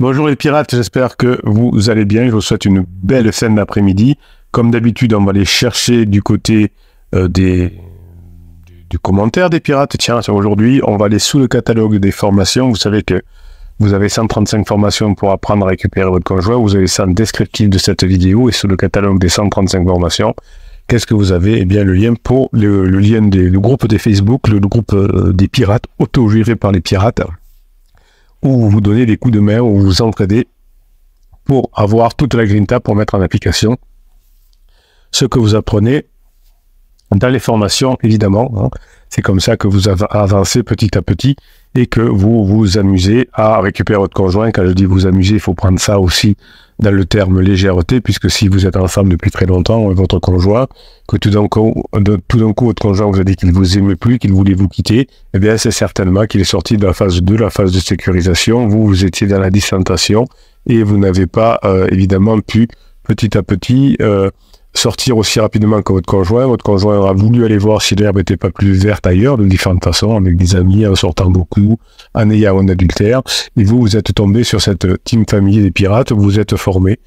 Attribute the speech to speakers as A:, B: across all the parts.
A: Bonjour les pirates, j'espère que vous allez bien. Je vous souhaite une belle fin d'après-midi. Comme d'habitude, on va aller chercher du côté du commentaire des pirates. Tiens, aujourd'hui, on va aller sous le catalogue des formations. Vous savez que vous avez 135 formations pour apprendre à récupérer votre conjoint. Vous avez ça en descriptif de cette vidéo et sous le catalogue des 135 formations. Qu'est-ce que vous avez? Eh bien, le lien pour le lien du groupe des Facebook, le groupe des pirates, auto-géré par les pirates, où vous vous donnez des coups de main, où vous vous entraidez pour avoir toute la grinta pour mettre en application ce que vous apprenez dans les formations, évidemment. Hein. C'est comme ça que vous avancez petit à petit et que vous vous amusez à récupérer votre conjoint. Quand je dis vous amuser, il faut prendre ça aussi dans le terme légèreté, puisque si vous êtes ensemble depuis très longtemps, votre conjoint, que tout d'un coup, votre conjoint vous a dit qu'il ne vous aimait plus, qu'il voulait vous quitter, eh bien, c'est certainement qu'il est sorti de la phase 2, la phase de sécurisation. Vous étiez dans la dissentation et vous n'avez pas, évidemment, pu petit à petit sortir aussi rapidement que votre conjoint. Votre conjoint aura voulu aller voir si l'herbe n'était pas plus verte ailleurs, de différentes façons, avec des amis, en sortant beaucoup, en ayant un adultère. Et vous êtes tombé sur cette team famille des pirates, vous êtes formé,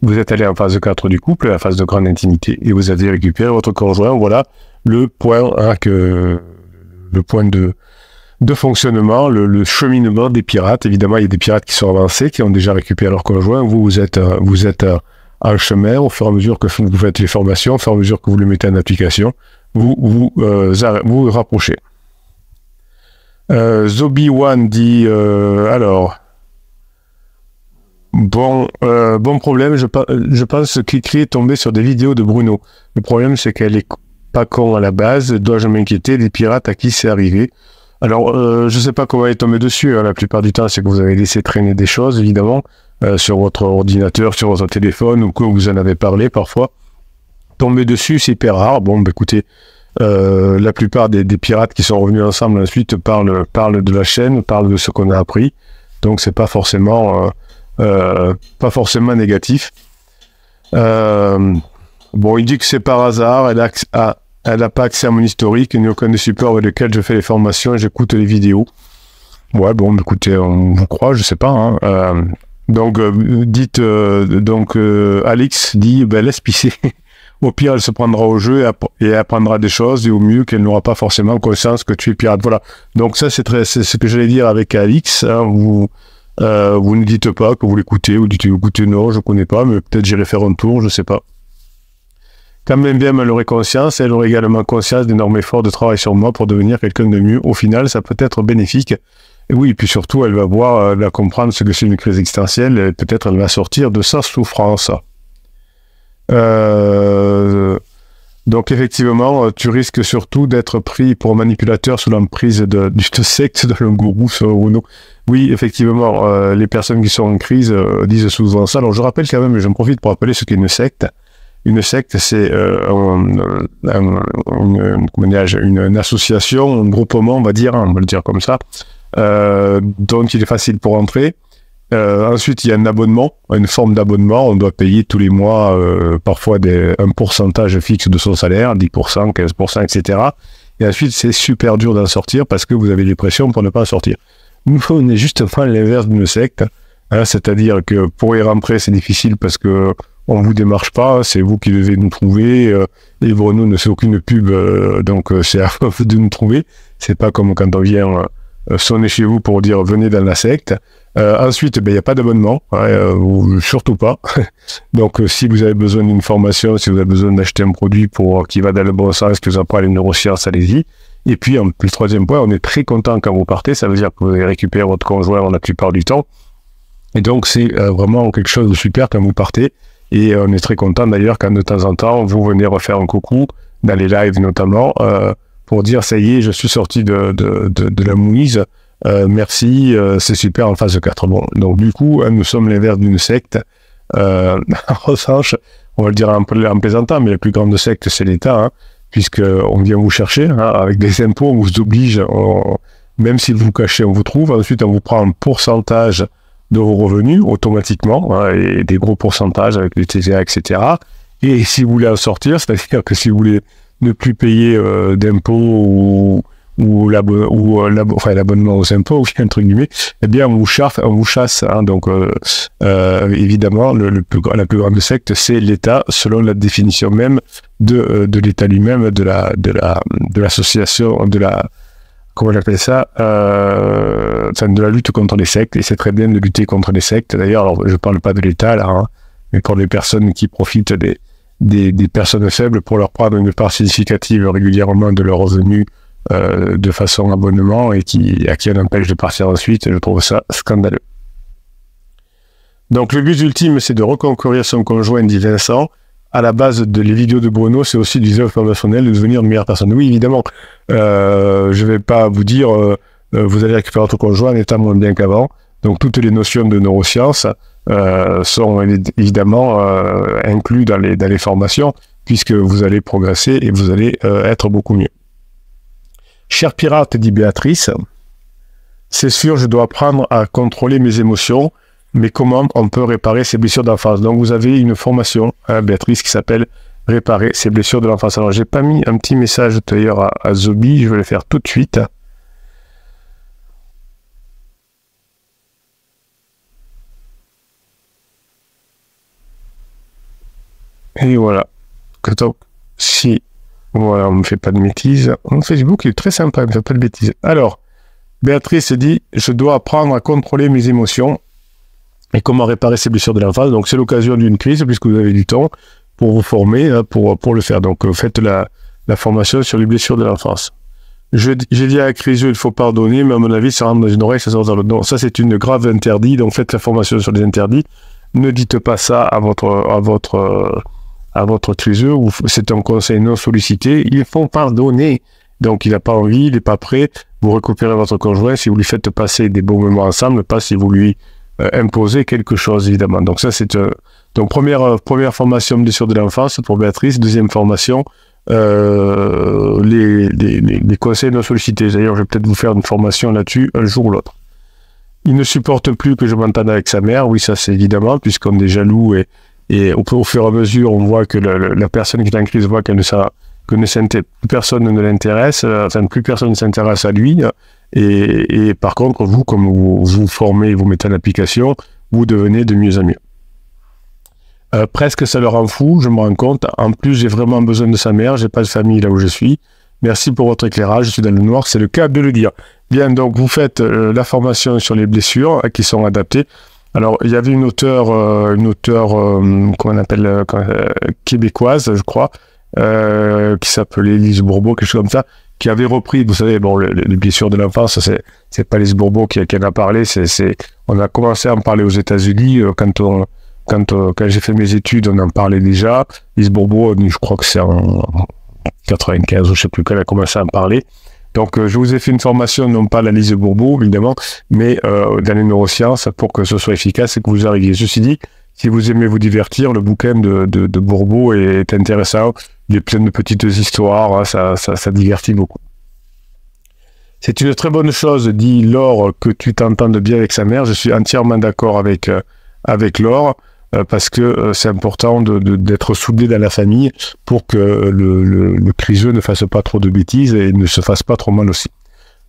A: vous êtes allé en phase 4 du couple, la phase de grande intimité, et vous avez récupéré votre conjoint. Voilà le point, le point de fonctionnement, le cheminement des pirates. Évidemment, il y a des pirates qui sont avancés, qui ont déjà récupéré leur conjoint. Vous êtes en chemin, au fur et à mesure que vous faites les formations, au fur et à mesure que vous le mettez en application, vous rapprochez. Zobi1 dit, bon problème, je pense que Kikri est tombé sur des vidéos de Bruno. Le problème, c'est qu'elle est pas con à la base. Dois-je m'inquiéter des pirates à qui c'est arrivé? Alors, je sais pas comment elle est tombée dessus. Hein. La plupart du temps, c'est que vous avez laissé traîner des choses, évidemment, sur votre ordinateur, sur votre téléphone, ou que vous en avez parlé parfois. Tomber dessus, c'est hyper rare. Bon, bah, écoutez, la plupart des pirates qui sont revenus ensemble ensuite parlent de la chaîne, parlent de ce qu'on a appris. Donc, c'est pas forcément négatif. Bon, il dit que c'est par hasard. Elle n'a pas accès à mon historique, ni aucun des supports avec lesquels je fais les formations et j'écoute les vidéos. Ouais, bon, écoutez, on vous croit, je sais pas. Hein. Donc, Alix dit, ben, laisse pisser. Au pire, elle se prendra au jeu et apprendra des choses, et au mieux, qu'elle n'aura pas forcément conscience que tu es pirate. Voilà. Donc, ça, c'est ce que j'allais dire avec Alix. Hein. Vous ne dites pas que vous l'écoutez, vous dites, écoutez, non, je connais pas, mais peut-être j'irai faire un tour, je sais pas. Quand même bien, elle aurait conscience, elle aurait également conscience d'énormes efforts de travail sur moi pour devenir quelqu'un de mieux. Au final, ça peut être bénéfique. Et oui, et puis surtout, elle va voir, elle va comprendre ce que c'est une crise existentielle, et peut-être elle va sortir de sa souffrance. Donc effectivement, tu risques surtout d'être pris pour manipulateur sous l'emprise d'une secte, d'un gourou, Oui, effectivement, les personnes qui sont en crise disent souvent ça. Alors je rappelle quand même, j'en profite pour rappeler ce qu'est une secte. Une secte, c'est une association, un groupement, on va le dire comme ça, dont il est facile pour entrer. Ensuite, il y a un abonnement, une forme d'abonnement. On doit payer tous les mois, parfois un pourcentage fixe de son salaire, 10%, 15%, etc. Et ensuite, c'est super dur d'en sortir parce que vous avez des pressions pour ne pas en sortir. Nous, on est justement l'inverse d'une secte, hein, c'est-à-dire que pour y rentrer, c'est difficile parce que on vous démarche pas, c'est vous qui devez nous trouver. Et Bruno ne fait aucune pub, donc c'est à vous de nous trouver. C'est pas comme quand on vient sonner chez vous pour dire venez dans la secte. Ensuite, il n'y a pas d'abonnement, surtout pas. Donc, si vous avez besoin d'une formation, si vous avez besoin d'acheter un produit qui va dans le bon sens, que vous apprenez les neurosciences, allez-y. Et puis, le troisième point, on est très content quand vous partez. Ça veut dire que vous allez récupérer votre conjoint la plupart du temps. Et donc, c'est vraiment quelque chose de super quand vous partez. Et on est très content d'ailleurs quand de temps en temps, vous venez refaire un coucou, dans les lives notamment, pour dire ça y est, je suis sorti de la mouise. Merci, c'est super en phase 4. Bon, donc du coup, nous sommes l'inverse d'une secte. En revanche, on va le dire en plaisantant, mais la plus grande secte, c'est l'État, hein, puisqu'on vient vous chercher, hein, avec des impôts, on vous oblige, même si vous vous cachez, on vous trouve. Ensuite, on vous prend un pourcentage de vos revenus, automatiquement, hein, et des gros pourcentages avec les TVA, etc. Et si vous voulez en sortir, c'est-à-dire que si vous voulez ne plus payer d'impôts enfin, l'abonnement aux impôts, entre guillemets, eh bien, on vous chasse. Hein. Donc, évidemment, la plus grande secte, c'est l'État, selon la définition même de l'État lui-même, de l'association, comment j'appelle ça, enfin, de la lutte contre les sectes. Et c'est très bien de lutter contre les sectes. D'ailleurs, alors, je parle pas de l'État, là, hein, mais pour les personnes qui profitent des personnes faibles pour leur prendre une part significative régulièrement de leurs revenus de façon abonnement et à qui on empêche de partir ensuite, je trouve ça scandaleux. Donc le but ultime, c'est de reconquérir son conjoint, dit Vincent. À la base de les vidéos de Bruno, c'est aussi du formationnel de devenir une meilleure personne. Oui, évidemment, je vais pas vous dire vous allez récupérer votre conjoint en étant moins bien qu'avant. Donc toutes les notions de neurosciences sont évidemment inclus dans les formations, puisque vous allez progresser et vous allez être beaucoup mieux. Cher pirate, dit Béatrice, c'est sûr, je dois apprendre à contrôler mes émotions, mais comment on peut réparer ses blessures d'enfance? Donc vous avez une formation, hein, Béatrice, qui s'appelle Réparer ses blessures de l'enfance. Alors j'ai pas mis un petit message d'ailleurs à Zobi, je vais le faire tout de suite. Et voilà. Si, voilà, on ne me fait pas de bêtises. Mon Facebook est très sympa, il ne me fait pas de bêtises. Alors, Béatrice dit, je dois apprendre à contrôler mes émotions et comment réparer ces blessures de l'enfance. Donc, c'est l'occasion d'une crise, puisque vous avez du temps pour vous former, pour le faire. Donc, faites la formation sur les blessures de l'enfance. J'ai dit à Criseux, il faut pardonner, mais à mon avis, ça rentre dans une oreille, ça sort dans l'autre. Non, ça, c'est une grave interdit. Donc, faites la formation sur les interdits. Ne dites pas ça à votre Criseux, c'est un conseil non sollicité. Il faut pardonner. Donc, il n'a pas envie, il n'est pas prêt. Vous récupérez votre conjoint si vous lui faites passer des bons moments ensemble, pas si vous lui imposez quelque chose, évidemment. Donc, ça, c'est donc première formation blessure de l'enfance pour Béatrice. Deuxième formation, les conseils non sollicités. D'ailleurs, je vais peut-être vous faire une formation là-dessus un jour ou l'autre. Il ne supporte plus que je m'entende avec sa mère. Oui, ça, c'est évidemment, puisqu'on est jaloux et au fur et à mesure, on voit que la personne qui est en crise voit que plus personne ne l'intéresse, enfin, plus personne ne s'intéresse à lui. Et par contre, vous, comme vous formez et vous mettez en application, vous devenez de mieux en mieux. Presque ça le rend fou, je me rends compte. En plus, j'ai vraiment besoin de sa mère, j'ai pas de famille là où je suis. Merci pour votre éclirage, je suis dans le noir, c'est le cas de le dire. Bien, donc vous faites la formation sur les blessures qui sont adaptées. Alors, il y avait une auteure comment on appelle, québécoise, je crois, qui s'appelait Lise Bourbeau, quelque chose comme ça, qui avait repris, vous savez, bon, les blessures de l'enfance, c'est pas Lise Bourbeau qui en a parlé, on a commencé à en parler aux États-Unis quand j'ai fait mes études, on en parlait déjà. Lise Bourbeau, je crois que c'est en 95, je sais plus quand elle a commencé à en parler. Donc, je vous ai fait une formation, non pas la Lise Bourbeau, évidemment, mais dans les neurosciences, pour que ce soit efficace et que vous arriviez. Ceci dit, si vous aimez vous divertir, le bouquin de Bourbeau est intéressant. Il est plein de petites histoires, hein, ça divertit beaucoup. C'est une très bonne chose, dit Laure, que tu t'entendes bien avec sa mère. Je suis entièrement d'accord avec Laure, parce que c'est important d'être soudé dans la famille pour que le criseux ne fasse pas trop de bêtises et ne se fasse pas trop mal aussi.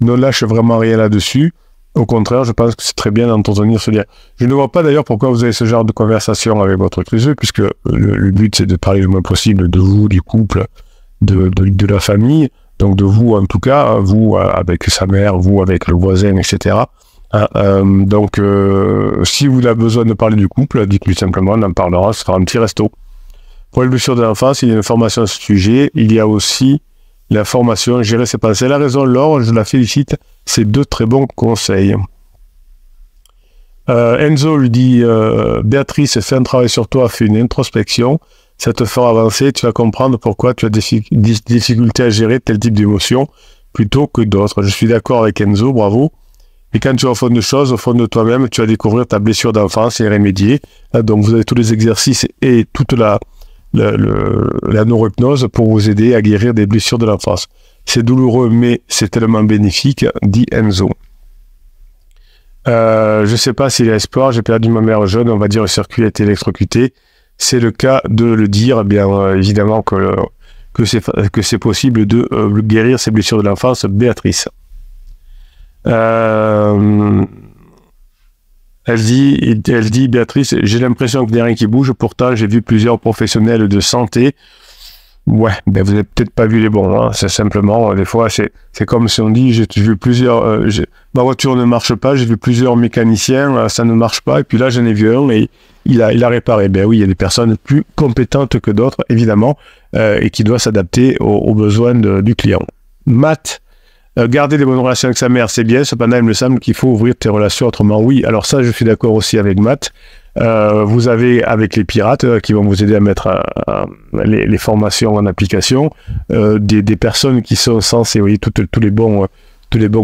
A: Ne lâche vraiment rien là-dessus. Au contraire, je pense que c'est très bien d'entretenir ce lien. Je ne vois pas d'ailleurs pourquoi vous avez ce genre de conversation avec votre criseux, puisque le but c'est de parler le moins possible de vous, du couple, de la famille, donc de vous en tout cas, vous avec sa mère, vous avec le voisin, etc. Donc, si vous avez besoin de parler du couple, dites-lui simplement, on en parlera, on se fera un petit resto. Pour les blessures de l'enfance, il y a une formation à ce sujet. Il y a aussi la formation Gérer ses pensées. Elle a raison, Laure, je la félicite. C'est deux très bons conseils. Enzo lui dit, Béatrice, fais un travail sur toi, fais une introspection. Ça te fera avancer, tu vas comprendre pourquoi tu as des difficultés à gérer tel type d'émotion plutôt que d'autres. Je suis d'accord avec Enzo, bravo. Et quand tu es au fond de choses, au fond de toi-même, tu vas découvrir ta blessure d'enfance et remédier. Donc vous avez tous les exercices et toute la neurohypnose pour vous aider à guérir des blessures de l'enfance. C'est douloureux, mais c'est tellement bénéfique, dit Enzo. Je ne sais pas s'il y a espoir, j'ai perdu ma mère jeune, on va dire le circuit a été électrocuté. C'est le cas de le dire, bien évidemment que que c'est possible de guérir ces blessures de l'enfance, Béatrice. Elle dit, Béatrice, j'ai l'impression qu'il n'y a rien qui bouge, pourtant j'ai vu plusieurs professionnels de santé. Ouais, ben vous n'avez peut-être pas vu les bons, hein. C'est simplement, des fois, c'est comme si on dit, j'ai vu plusieurs, ma voiture ne marche pas, j'ai vu plusieurs mécaniciens, ça ne marche pas, et puis là j'en ai vu un et il a réparé. Ben oui, il y a des personnes plus compétentes que d'autres, évidemment, et qui doivent s'adapter aux besoins du client. Matt, garder des bonnes relations avec sa mère, c'est bien, cependant il me semble qu'il faut ouvrir tes relations autrement. Oui, alors ça, je suis d'accord aussi avec Matt. Vous avez avec les pirates qui vont vous aider à mettre les formations en application, des personnes qui sont censées, vous voyez, tous les bons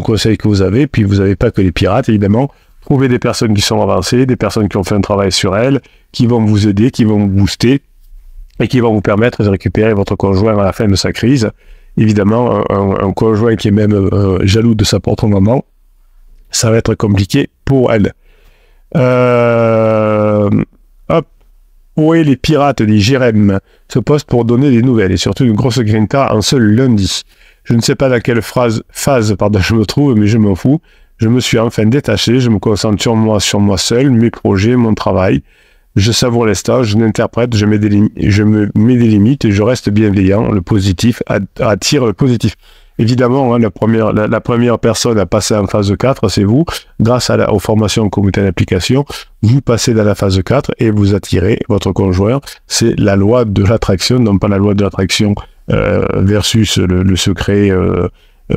A: conseils que vous avez, puis vous n'avez pas que les pirates, évidemment. Trouvez des personnes qui sont avancées, des personnes qui ont fait un travail sur elles, qui vont vous aider, qui vont vous booster, et qui vont vous permettre de récupérer votre conjoint à la fin de sa crise. Évidemment, un conjoint qui est même jaloux de sa propre maman, ça va être compliqué pour elle. Hop. Oui, les pirates, dit Jérém, se postent pour donner des nouvelles, et surtout une grosse grinta en seul lundi. Je ne sais pas dans quelle phase je me trouve, mais je m'en fous. Je me suis enfin détaché, je me concentre sur moi seul, mes projets, mon travail. Je savoure l'instant, je l'interprète, je me mets des limites et je reste bienveillant. Le positif attire le positif. Évidemment, hein, la première personne à passer en phase 4, c'est vous. Grâce aux formations communauté d'application, vous passez dans la phase 4 et vous attirez votre conjoint. C'est la loi de l'attraction, non pas la loi de l'attraction versus le secret,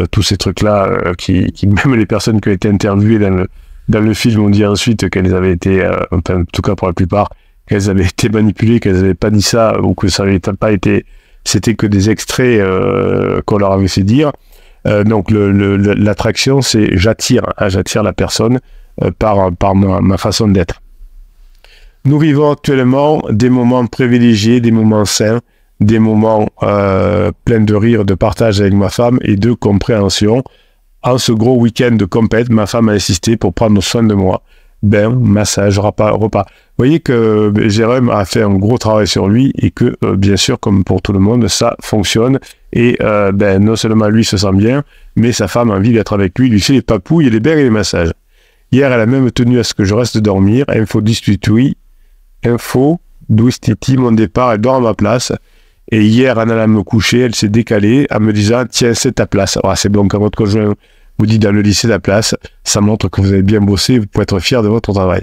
A: tous ces trucs-là, qui même les personnes qui ont été interviewées dans le film ont dit ensuite qu'elles avaient été, enfin, en tout cas pour la plupart, qu'elles avaient été manipulées, qu'elles n'avaient pas dit ça, ou que ça n'avait pas été... C'était que des extraits qu'on leur avait fait dire. Donc l'attraction, c'est j'attire la personne par ma façon d'être. Nous vivons actuellement des moments privilégiés, des moments sains, des moments pleins de rire, de partage avec ma femme et de compréhension. En ce gros week-end de compète, ma femme a insisté pour prendre soin de moi. Massage, repas. Vous voyez que Jérôme a fait un gros travail sur lui et que, bien sûr, comme pour tout le monde, ça fonctionne. Et non seulement lui se sent bien, mais sa femme a envie d'être avec lui, lui fait les papouilles, les bains et les massages. Hier, elle a même tenu à ce que je reste dormir. Info d'Ouistiti, mon départ, elle dort à ma place. Et hier, en allant me coucher, elle s'est décalée en me disant « Tiens, c'est ta place. » Alors, c'est bon, quand votre conjoint vous dit dans le lycée la place, ça montre que vous avez bien bossé, vous pouvez être fier de votre travail.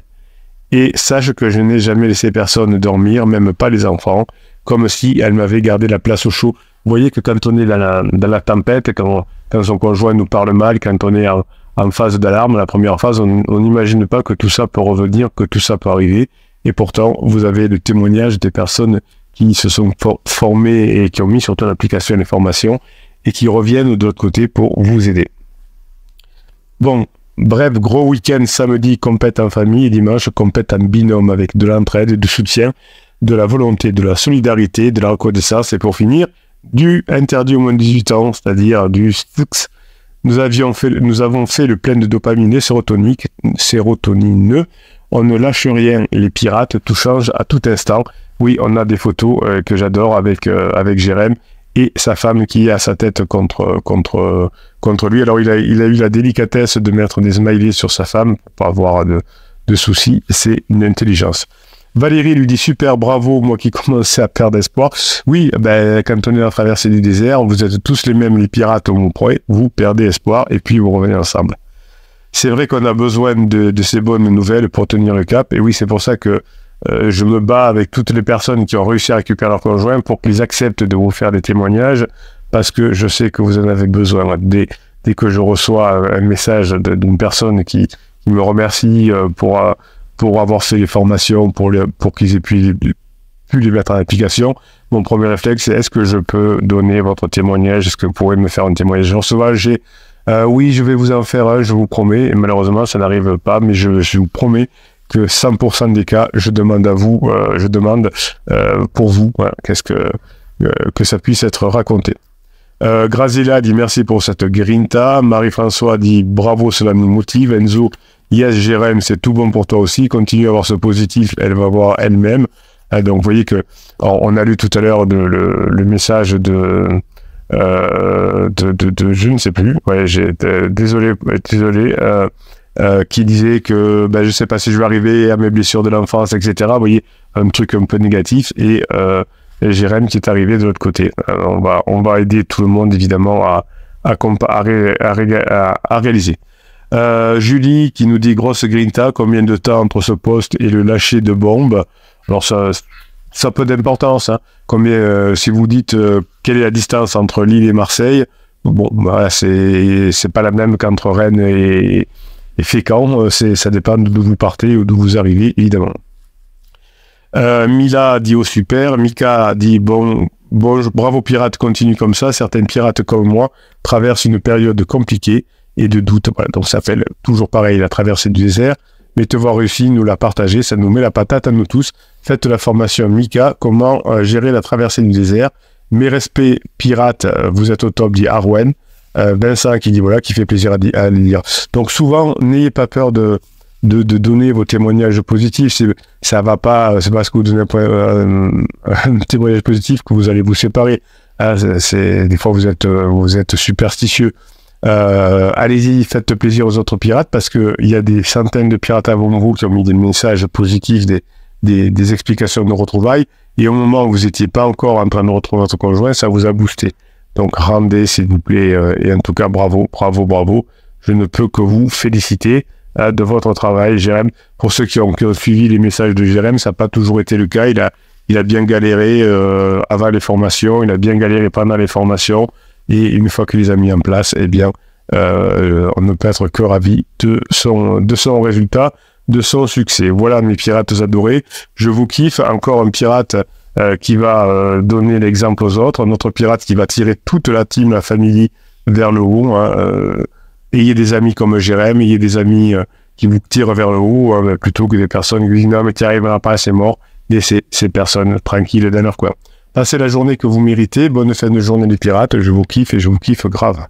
A: Et sache que je n'ai jamais laissé personne dormir, même pas les enfants, comme si elle m'avait gardé la place au chaud. Vous voyez que quand on est dans la tempête, quand son conjoint nous parle mal, quand on est en phase d'alarme, la première phase, on n'imagine pas que tout ça peut revenir, que tout ça peut arriver. Et pourtant, vous avez le témoignage des personnes qui se sont formées et qui ont mis surtout l'application et les formations et qui reviennent de l'autre côté pour vous aider. Bon, bref, gros week-end samedi, compète en famille et dimanche, compète en binôme avec de l'entraide, du soutien, de la volonté, de la solidarité, de la reconnaissance et pour finir, du interdit au moins de 18 ans, c'est-à-dire du STUX. Nous avons fait le plein de dopamine et sérotonineux. On ne lâche rien, les pirates, tout change à tout instant. Oui, on a des photos que j'adore avec Jérém et sa femme qui a sa tête contre lui. Alors il a eu la délicatesse de mettre des smileys sur sa femme pour pas avoir de soucis. C'est une intelligence. Valérie lui dit super, bravo, moi qui commençais à perdre espoir. Oui, quand on est à traverser du désert, vous êtes tous les mêmes, les pirates au Mont Proé, vous perdez espoir et puis vous revenez ensemble. C'est vrai qu'on a besoin de ces bonnes nouvelles pour tenir le cap. Et oui, c'est pour ça que je me bats avec toutes les personnes qui ont réussi à récupérer leur conjoint pour qu'ils acceptent de vous faire des témoignages parce que je sais que vous en avez besoin. Dès que je reçois un message d'une personne qui me remercie pour avoir fait les formations, pour qu'ils aient pu les mettre en application, mon premier réflexe c'est est-ce que je peux donner votre témoignage? Est-ce que vous pourrez me faire un témoignage? Oui, je vais vous en faire un, je vous promets, et malheureusement ça n'arrive pas, mais je vous promets que 100% des cas, je demande pour vous, voilà, que ça puisse être raconté. Grazilla dit merci pour cette grinta. Marie-François dit bravo, cela nous motive. Enzo, yes, Jérém, c'est tout bon pour toi aussi. Continue à avoir ce positif, elle va voir elle-même. Donc vous voyez que on a lu tout à l'heure le message de je ne sais plus, ouais, désolé, qui disait que ben, je sais pas si je vais arriver à mes blessures de l'enfance, etc. Vous voyez, un truc un peu négatif, et Jérém qui est arrivé de l'autre côté. On va aider tout le monde évidemment à réaliser. Julie qui nous dit grosse grinta, combien de temps entre ce poste et le lâcher de bombe? Alors ça peut d'importance, hein. Combien, si vous dites quelle est la distance entre Lille et Marseille, bon, voilà, c'est pas la même qu'entre Rennes et Fécamp, ça dépend d'où vous partez ou d'où vous arrivez, évidemment. Mila dit au super, Mika dit bon, bravo pirates, continue comme ça, certains pirates comme moi traversent une période compliquée et de doute, voilà, donc ça fait toujours pareil, la traversée du désert, mais te voir réussi, nous la partager, ça nous met la patate à nous tous. Faites la formation Mika, comment gérer la traversée du désert. Mes respects pirates, vous êtes au top, dit Arwen. Vincent qui dit voilà, qui fait plaisir à lire. Donc souvent, n'ayez pas peur de donner vos témoignages positifs. Ça va pas, c'est parce que vous donnez un témoignage positif que vous allez vous séparer. Des fois vous êtes superstitieux. Allez-y, faites plaisir aux autres pirates, parce que il y a des centaines de pirates avant vous qui ont mis des messages positifs, des explications de retrouvailles, et au moment où vous n'étiez pas encore en train de retrouver votre conjoint, ça vous a boosté. Donc rendez s'il vous plaît, et en tout cas bravo, je ne peux que vous féliciter de votre travail, Jérém. Pour ceux qui ont suivi les messages de Jérém, ça n'a pas toujours été le cas, il a bien galéré avant les formations, il a bien galéré pendant les formations, et une fois qu'il les a mis en place, eh bien, on ne peut être que ravi de son résultat, de son succès. Voilà mes pirates adorés, je vous kiffe. Encore un pirate qui va donner l'exemple aux autres, un autre pirate qui va tirer toute la team, la famille vers le haut. Ayez des amis comme Jérém, ayez des amis qui vous tirent vers le haut, plutôt que des personnes qui disent non mais tu n'y arriveras pas, c'est mort. Laissez ces personnes tranquilles dans leur coin. Passez la journée que vous méritez, bonne fin de journée les pirates, je vous kiffe et je vous kiffe grave.